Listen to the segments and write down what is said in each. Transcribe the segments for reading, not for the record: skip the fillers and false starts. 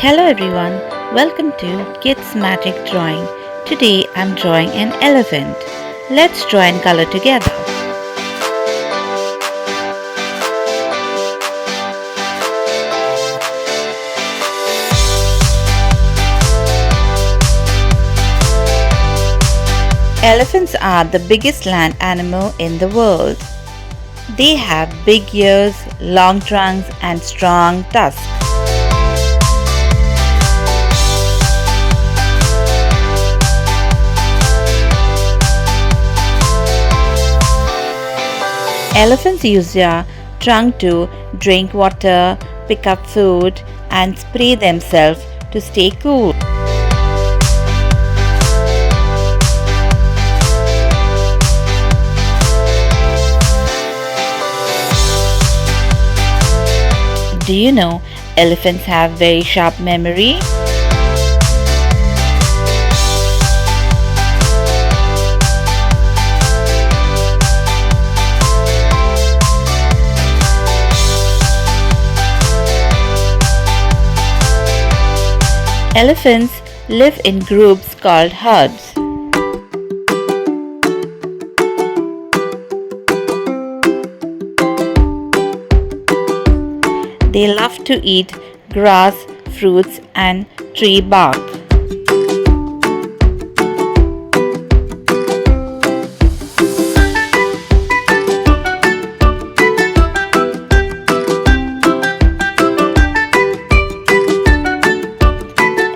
Hello everyone, welcome to Kids Magic Drawing. Today I'm drawing an elephant. Let's draw and color together. Elephants are the biggest land animal in the world. They have big ears, long trunks, and strong tusks. Elephants use their trunk to drink water, pick up food, and spray themselves to stay cool. Do you know elephants have very sharp memory? Elephants live in groups called herds. They love to eat grass, fruits, and tree bark.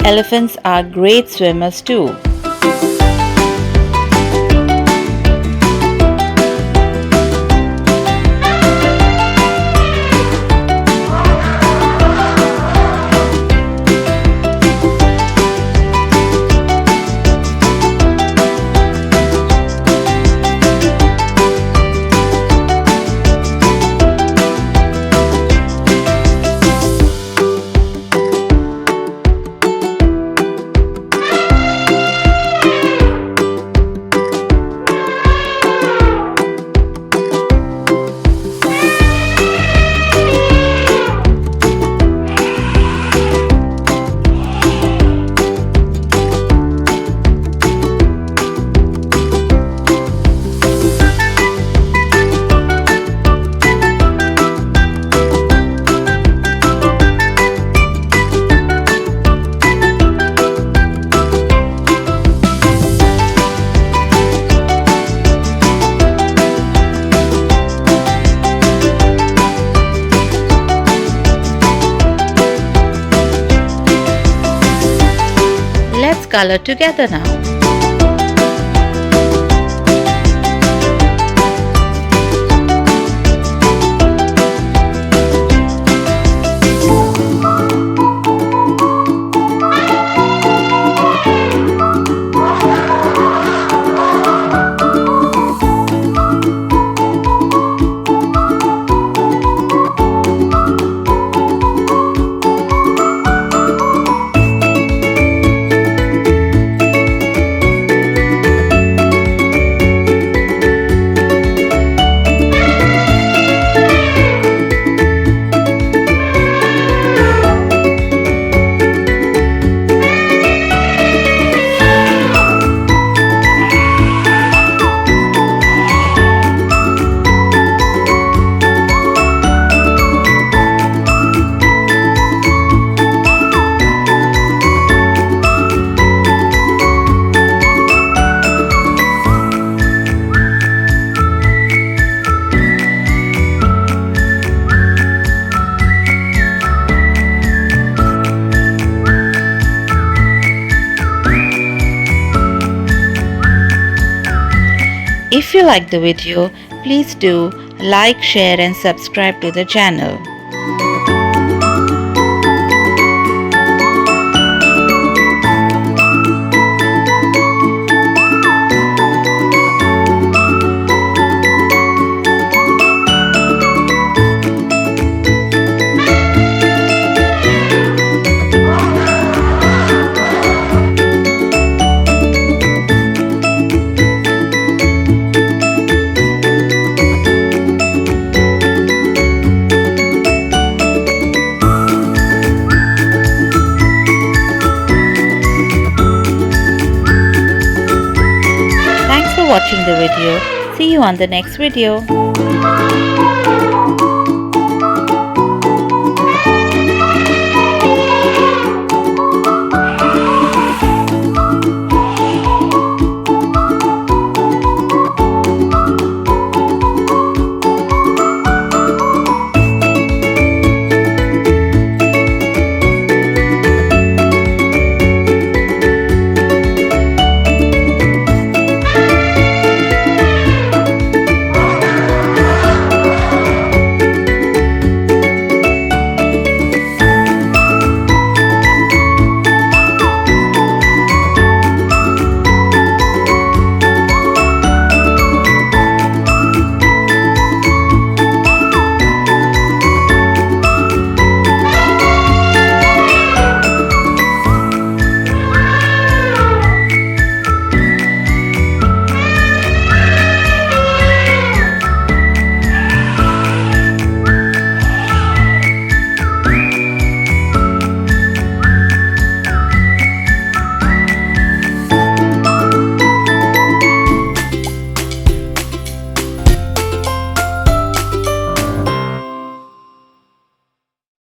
Elephants are great swimmers too. Let's color together now. If you like the video, please do like, share and subscribe to the channel. watching the video. See you on the next video.